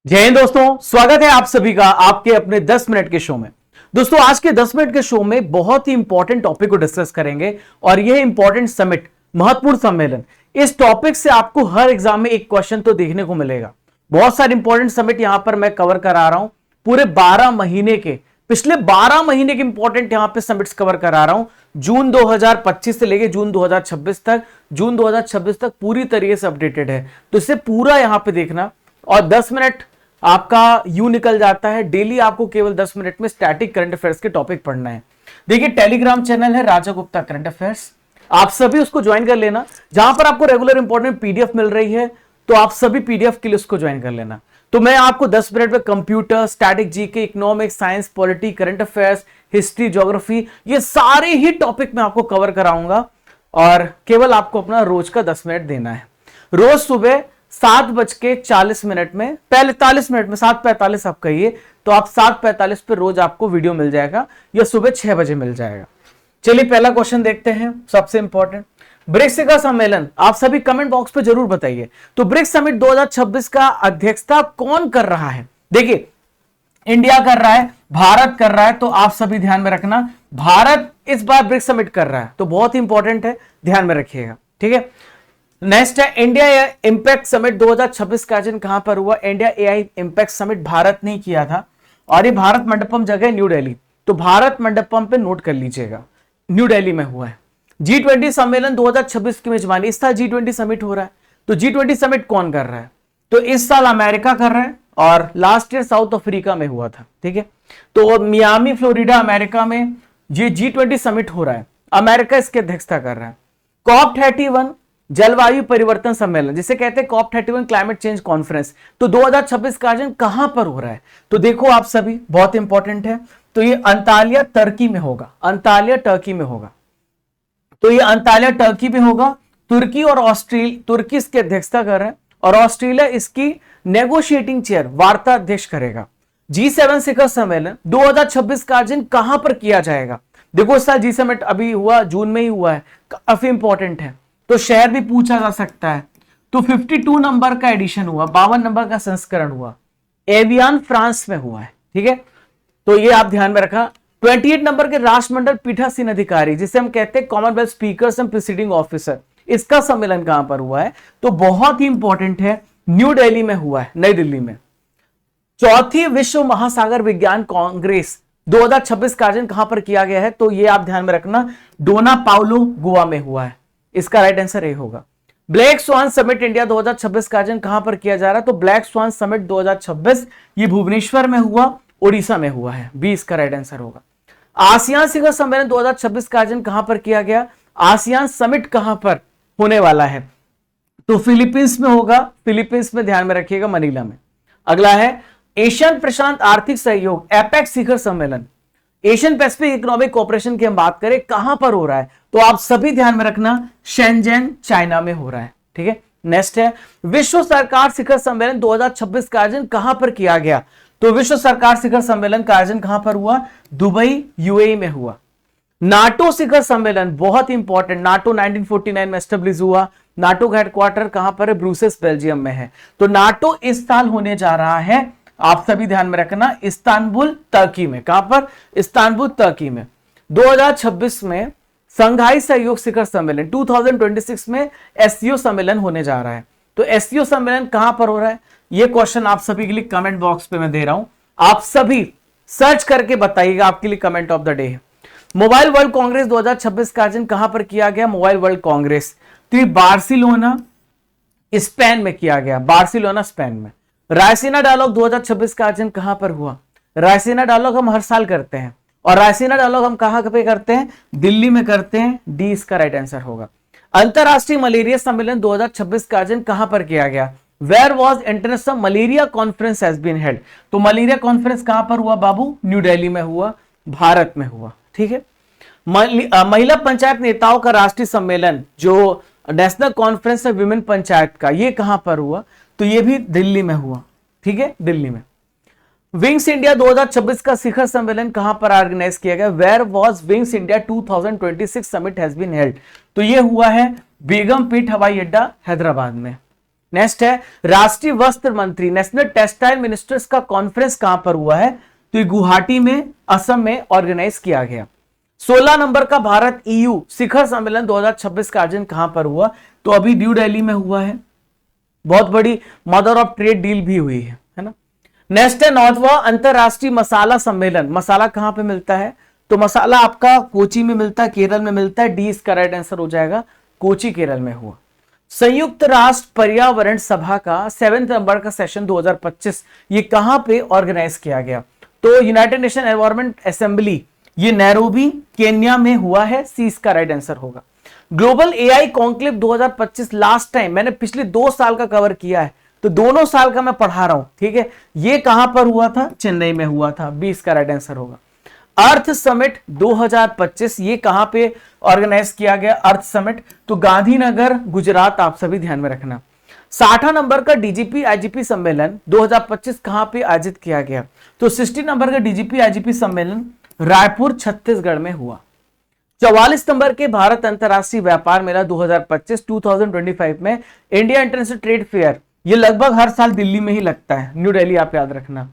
जय हिंद दोस्तों, स्वागत है आप सभी का आपके अपने 10 मिनट के शो में। दोस्तों, आज के 10 मिनट के शो में बहुत ही इंपॉर्टेंट टॉपिक को डिस्कस करेंगे और यह इंपॉर्टेंट समिट, महत्वपूर्ण सम्मेलन, इस टॉपिक से आपको हर एग्जाम में एक क्वेश्चन तो देखने को मिलेगा। बहुत सारे इंपॉर्टेंट समिट यहां पर मैं कवर करा रहा हूं, पूरे 12 महीने के, पिछले 12 महीने के इंपॉर्टेंट यहां पे समिट्स कवर करा रहा हूं, जून 2025 से लेके जून 2026 तक। जून 2026 तक पूरी तरीके से अपडेटेड है, तो इसे पूरा यहां पे देखना। और 10 मिनट आपका यूं निकल जाता है, डेली आपको केवल 10 मिनट में स्टैटिक करंट अफेयर्स के टॉपिक पढ़ना है। देखिए, टेलीग्राम चैनल है राजा गुप्ता करंट अफेयर्स, आप सभी उसको ज्वाइन कर लेना, जहां पर आपको रेगुलर इंपॉर्टेंट पीडीएफ मिल रही है, तो आप सभी पीडीएफ के लिए उसको ज्वाइन कर लेना। तो मैं आपको 10 मिनट में computer, static, GK, economics, science, polity, current affairs, history, geography, ये सारे ही टॉपिक मैं आपको कवर कराऊंगा और केवल आपको अपना रोज का 10 मिनट देना है। रोज सुबह 7:40 में, 45 मिनट में, 7:45 आप कहिए, तो आप 7:45 पे रोज आपको वीडियो मिल जाएगा या सुबह 6 बजे मिल जाएगा। चलिए पहला क्वेश्चन देखते हैं, सबसे इंपॉर्टेंट। ब्रिक्स का सम्मेलन, आप सभी कमेंट बॉक्स पे जरूर बताइए, तो ब्रिक्स समिट 2026 का अध्यक्षता कौन कर रहा है? देखिए, इंडिया कर रहा है, भारत कर रहा है, तो आप सभी ध्यान में रखना, भारत इस बार ब्रिक्स समिट कर रहा है, तो बहुत ही इंपॉर्टेंट है, ध्यान में रखिएगा। ठीक है, नेक्स्ट है इंडिया इंपैक्ट समिट 2026 का आयोजन कहां पर हुआ? India AI impact summit Bharat ने किया था और ये भारत मंडपम जगह न्यू दिल्ली, तो भारत मंडपम पे नोट कर लीजिएगा, न्यू दिल्ली में हुआ है। G20 सम्मेलन 2026 की मेजबानी, इस साल G20 समिट हो रहा है, तो G20 समिट कौन कर रहा है? तो इस साल अमेरिका कर रहा है और लास्ट ईयर साउथ अफ्रीका में हुआ था। ठीक है, तो मियामी फ्लोरिडा अमेरिका में ये G20 समिट हो रहा है, अमेरिका इसकी अध्यक्षता कर रहा है। COP31 जलवायु परिवर्तन सम्मेलन, जिसे कहते हैं COP31 क्लाइमेट चेंज कॉन्फ्रेंस, तो 2026 का आयोजन कहां पर हो रहा है? तो देखो आप सभी, बहुत इंपॉर्टेंट है, तो ये अंतालिया टर्की में होगा, अंतालिया टर्की में होगा, तो ये अंतालिया टर्की में होगा। तुर्की और ऑस्ट्रेलिया, तुर्की इसकी अध्यक्षता कर रहे हैं और ऑस्ट्रेलिया इसकी नेगोशिएटिंग चेयर, वार्ता अध्यक्ष करेगा। G7 शिखर सम्मेलन 2026 का आयोजन कहां पर किया जाएगा? देखो, इस साल जी समिट अभी हुआ, जून में ही हुआ है, काफी इंपॉर्टेंट है, तो शहर भी पूछा जा सकता है। तो 52 नंबर का एडिशन हुआ, 52 नंबर का संस्करण हुआ, एवियन फ्रांस में हुआ है। ठीक है, तो ये आप ध्यान में रखा। 28 नंबर के राष्ट्रमंडल पीठासीन अधिकारी, जिसे हम कहते हैं Commonwealth speakers and preceding officer, इसका सम्मेलन कहां पर हुआ है? तो बहुत ही इंपॉर्टेंट है, न्यू दिल्ली में हुआ है, नई दिल्ली में। चौथी विश्व महासागर विज्ञान कांग्रेस 2026 का आयोजन कहां पर किया गया है? तो ये आप ध्यान में रखना, डोना पाउलो, गोवा में हुआ है, इसका राइट आंसर ए होगा। ब्लैक स्वान समिट इंडिया 2026 का आयोजन कहां पर किया जा रहा है? तो ब्लैक स्वान समिट 2026 ये भुवनेश्वर में हुआ, ओडिशा में हुआ है, बी इसका राइट आंसर होगा। आसियान शिखर सम्मेलन 2026 का आयोजन कहां पर किया गया? आसियान समिट कहां पर होने वाला है? तो फिलीपींस में होगा, फिलीपींस में, ध्यान में रखिएगा, मनीला में। अगला है एशियन प्रशांत आर्थिक सहयोग एपेक्स शिखर सम्मेलन, एशियन पैसिफिक इकोनॉमिक कोऑपरेशन की हम बात करें, कहां पर हो रहा है? तो आप सभी ध्यान में रखना, शेंजन, चाइना में हो रहा है। ठीक है, नेक्स्ट है विश्व सरकार शिखर सम्मेलन 2026 का आयोजन कहां पर किया गया? तो विश्व सरकार शिखर सम्मेलन का आयोजन कहां पर हुआ? दुबई, यूएई में हुआ। नाटो शिखर सम्मेलन बहुत इंपॉर्टेंट, नाटो 1949 में एस्टेब्लिश हुआ, नाटो का हेडक्वार्टर कहां पर है? ब्रुसेल्स, बेल्जियम में है। तो नाटो इस साल होने जा रहा है, आप सभी ध्यान में रखना, इस्तांबुल, तुर्की में। कहां पर? इस्तांबुल, तुर्की में। 2026 में संघाई सहयोग शिखर सम्मेलन 2026 में एससीओ सम्मेलन होने जा रहा है, तो एससीओ सम्मेलन कहां पर हो रहा है? ये क्वेश्चन आप सभी के लिए कमेंट बॉक्स पे मैं दे रहा हूं, आप सभी सर्च करके बताइएगा, आपके लिए कमेंट ऑफ द डे है। मोबाइल वर्ल्ड कांग्रेस 2026 का आयोजन कहां पर किया गया? मोबाइल वर्ल्ड कांग्रेस, तो ये बार्सिलोना, स्पेन में किया गया, बार्सिलोना, स्पेन में। रायसीना डायलॉग 2026 का आयोजन कहां पर हुआ? रायसीना डायलॉग हम हर साल करते हैं और रायसीना डायलॉग हम कहां पे करते हैं? दिल्ली में करते हैं, डी इसका राइट आंसर होगा। अंतरराष्ट्रीय मलेरिया सम्मेलन 2026 का आयोजन कहां पर किया गया? Where was international malaria conference has been held, तो मलेरिया कॉन्फ्रेंस कहां पर हुआ बाबू? न्यू दिल्ली में हुआ, भारत में हुआ। ठीक है, महिला पंचायत नेताओं का राष्ट्रीय सम्मेलन, जो नेशनल कॉन्फ्रेंस है विमेन पंचायत का, ये कहां पर हुआ? तो ये भी दिल्ली में हुआ। ठीक है, दिल्ली में। विंग्स इंडिया 2026 का शिखर सम्मेलन कहां पर ऑर्गेनाइज किया गया? Where was Wings India 2026 summit has been held, तो ये हुआ है बेगमपीट हवाई अड्डा, हैदराबाद में। नेक्स्ट है राष्ट्रीय वस्त्र मंत्री, नेशनल टेक्सटाइल मिनिस्टर्स का कॉन्फ्रेंस कहां पर हुआ है? तो ये गुवाहाटी में, असम में ऑर्गेनाइज किया गया। 16 नंबर का भारत EU शिखर सम्मेलन 2026 का आयोजन कहां पर हुआ? तो अभी न्यू दिल्ली में हुआ है। बहुत बड़ी मदर ऑफ ट्रेड डील भी हुई है ना। नेक्स्ट है 9वां अंतरराष्ट्रीय मसाला सम्मेलन। मसाला कहां पे मिलता है? तो मसाला आपका कोची में मिलता है, केरल में मिलता है। डी इसका राइट आंसर हो जाएगा, कोची केरल में हुआ। संयुक्त राष्ट्र पर्यावरण सभा का 7 नंबर का सेशन 2025 ये कहां पे ऑर्गेनाइज किया गया? तो यूनाइटेड नेशन एनवायरनमेंट असेंबली, ये नैरोबी केन्या में हुआ है। सी इसका राइट आंसर होगा। Global AI conclave 2025 last time मैंने पिछले 2 साल का कवर किया है, तो दोनों साल का मैं पढ़ा रहा हूं, ठीक है। ये कहां पर हुआ था? चेन्नई में हुआ था। 20 का राइट आंसर होगा। अर्थ समिट 2025 ये कहां पे ऑर्गेनाइज किया गया? अर्थ समिट तो गांधीनगर, गुजरात, आप सभी ध्यान में रखना। 60 नंबर का DGP IGP सम्मेलन 2025 कहां पे आयोजित किया गया? तो 60 नंबर का DGP IGP सम्मेलन रायपुर, छत्तीसगढ़ में हुआ। 44 नंबर के भारत अंतरराष्ट्रीय व्यापार मेला 2025 में इंडिया इंटरनेशनल ट्रेड फेयर, ये लगभग हर साल दिल्ली में ही लगता है, न्यू दिल्ली आप याद रखना।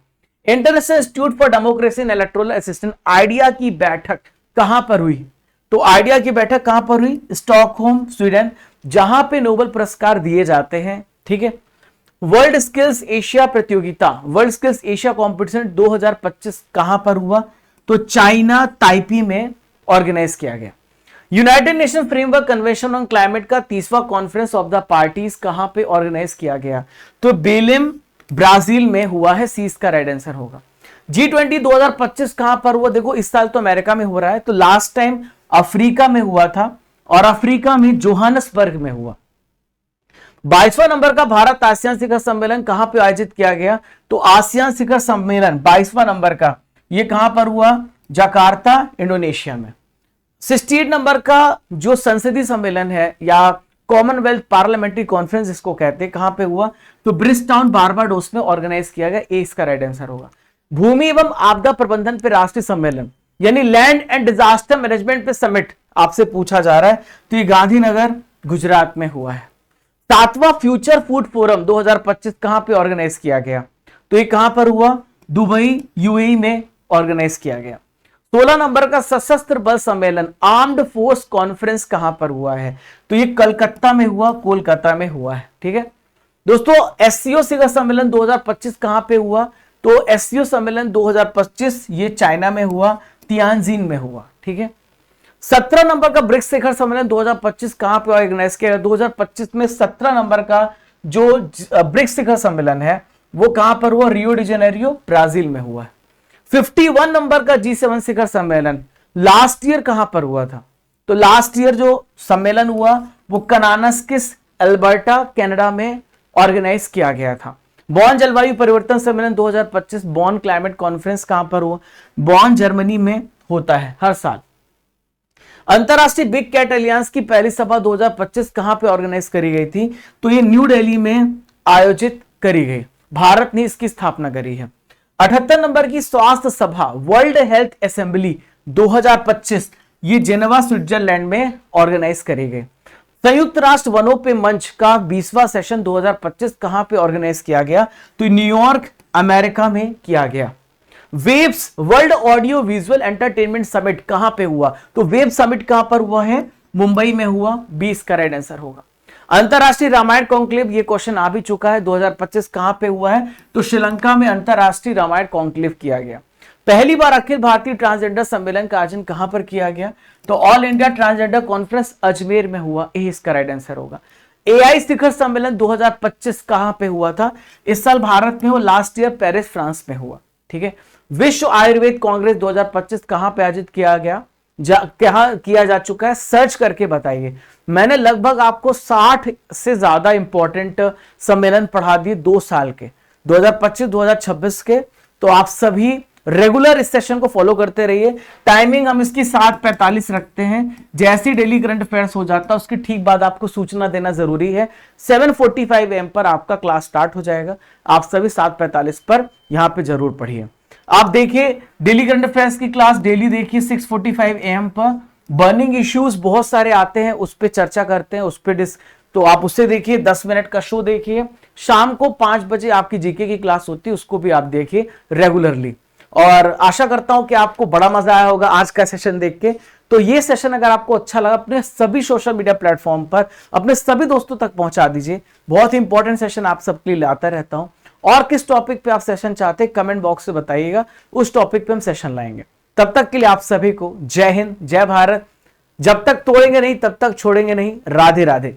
International institute for democracy and electoral assistance idea की बैठक कहां पर हुई? तो आइडिया की बैठक कहां पर हुई? स्टॉकहोम, स्वीडन, जहां पे नोबेल पुरस्कार दिए जाते हैं, ठीक है। वर्ल्ड स्किल्स एशिया प्रतियोगिता, वर्ल्ड स्किल्स एशिया कॉम्पिटिशन 2025 कहां पर हुआ? तो चाइना, ताइपी में ऑर्गेनाइज किया गया। United nation framework convention on climate का 30वां कॉन्फ्रेंस ऑफ द पार्टीज कहां पे ऑर्गेनाइज किया गया? तो बेलिम, ब्राजील में हुआ है। सी इसका राइट आंसर होगा। G20 2025 कहां पर हुआ? देखो इस साल तो अमेरिका में हो रहा है, तो लास्ट टाइम अफ्रीका में हुआ था, और अफ्रीका में जोहान्सबर्ग में हुआ। 22वां नंबर का भारत आसियान शिखर सम्मेलन कहां पे आयोजित किया गया? तो आसियान शिखर सम्मेलन 22वां नंबर का ये कहां पर हुआ? जकार्ता, इंडोनेशिया में। 68 नंबर का जो संसदीय सम्मेलन है या कॉमनवेल्थ पार्लियामेंट्री कॉन्फ्रेंस इसको कहते हैं, कहां पे हुआ? तो ब्रिजटाउन, बारबाडोस में ऑर्गेनाइज किया गया। ए इसका राइट आंसर होगा। भूमि एवं आपदा प्रबंधन पे राष्ट्रीय सम्मेलन यानी लैंड एंड डिजास्टर मैनेजमेंट पे समिट आपसे पूछा जा रहा है, तो ये गांधीनगर, गुजरात में हुआ है। 7वां फ्यूचर फूड फोरम 2025 कहां पे ऑर्गेनाइज किया गया? तो ये कहां पर हुआ? दुबई, UAE में ऑर्गेनाइज किया गया। 16 नंबर का सशस्त्र बल सम्मेलन आर्म्ड फोर्स कॉन्फ्रेंस कहां पर हुआ है? तो ये कलकत्ता में हुआ, कोलकाता में हुआ है, ठीक है दोस्तों। SCO शिखर सम्मेलन 2025 कहां पे हुआ? तो SCO सम्मेलन 2025 ये चाइना में हुआ, तियानजिन में हुआ, ठीक है। 17 नंबर का ब्रिक्स शिखर सम्मेलन 2025 कहां पे ऑर्गेनाइज किया गया? 2025 में 17 नंबर का जो ब्रिक्स शिखर सम्मेलन है वो कहां पर हुआ? रियो डी जेनेरियो, ब्राजील में हुआ है। 51 नंबर का G7 शिखर सम्मेलन लास्ट ईयर कहां पर हुआ था? तो लास्ट ईयर जो सम्मेलन हुआ वो कनानस्किस, अल्बर्टा, कनाडा में ऑर्गेनाइज किया गया था। बॉन जलवायु परिवर्तन सम्मेलन 2025 बॉन क्लाइमेट कॉन्फ्रेंस कहां पर हुआ? बॉन, जर्मनी में होता है हर साल। अंतरराष्ट्रीय बिग कैट अलियांस की पहली सभा 2025 कहां पे ऑर्गेनाइज करी गई थी? तो ये न्यू दिल्ली में आयोजित करी गई, भारत ने इसकी स्थापना करी है। 78 नंबर की स्वास्थ्य सभा वर्ल्ड हेल्थ असेंबली 2025 ये जेनेवा, स्विट्जरलैंड में ऑर्गेनाइज करी गई। संयुक्त राष्ट्र वनों पे मंच का 20वां सेशन 2025 कहां पे ऑर्गेनाइज किया गया? तो न्यूयॉर्क, अमेरिका में किया गया। Waves world audio visual entertainment summit कहां पे हुआ? तो वेब समिट कहां पर हुआ है? मुंबई में हुआ। 20 का राइट आंसर होगा। अंतरराष्ट्रीय रामायण कॉन्क्लेव ये क्वेश्चन आ भी चुका है, 2025 कहां पे हुआ है? तो श्रीलंका में अंतरराष्ट्रीय रामायण कॉन्क्लेव किया गया। पहली बार अखिल भारतीय ट्रांसजेंडर सम्मेलन का आयोजन कहां पर किया गया? तो all India transgender conference Ajmer में हुआ। ए इसका राइट आंसर होगा। AI शिखर सम्मेलन 2025 कहां पे हुआ था? इस साल भारत में हो, लास्ट ईयर पेरिस, फ्रांस में हुआ, ठीक है। विश्व आयुर्वेद कांग्रेस 2025 कहां पे आयोजित किया गया? क्या किया जा चुका है? सर्च करके बताइए। मैंने लगभग आपको 60 से ज्यादा इंपॉर्टेंट सम्मेलन पढ़ा दिए 2 साल के, 2025-2026 के। तो आप सभी रेगुलर इस सेशन को फॉलो करते रहिए। टाइमिंग हम इसकी 7:45 रखते हैं। जैसे डेली करंट अफेयर्स हो जाता है उसके ठीक बाद आपको सूचना देना जरूरी है। 7:45 AM पर आपका क्लास स्टार्ट हो जाएगा। आप सभी 7:45 पर यहां पे जरूर पढ़िए। आप देखिए डेली करंट अफेयर्स की क्लास डेली देखिए 6:45 AM पर। बर्निंग इश्यूज बहुत सारे आते हैं, उस पर चर्चा करते हैं, उस पर तो आप उससे देखिए, 10 मिनट का शो देखिए। शाम को 5 बजे आपकी जीके की क्लास होती है, उसको भी आप देखिए रेगुलरली। और आशा करता हूं कि आपको बड़ा मजा आया होगा आज का सेशन देख के। तो ये सेशन अगर आपको अच्छा लगा, अपने सभी सोशल मीडिया प्लेटफॉर्म पर अपने सभी दोस्तों तक पहुंचा दीजिए। बहुत ही इंपॉर्टेंट सेशन आप सबके लिए लाता रहता हूं। और किस टॉपिक पे आप सेशन चाहते हैं कमेंट बॉक्स से बताइएगा, उस टॉपिक पे हम सेशन लाएंगे। तब तक के लिए आप सभी को जय हिंद, जय भारत। जब तक तोड़ेंगे नहीं तब तक छोड़ेंगे नहीं। राधे राधे।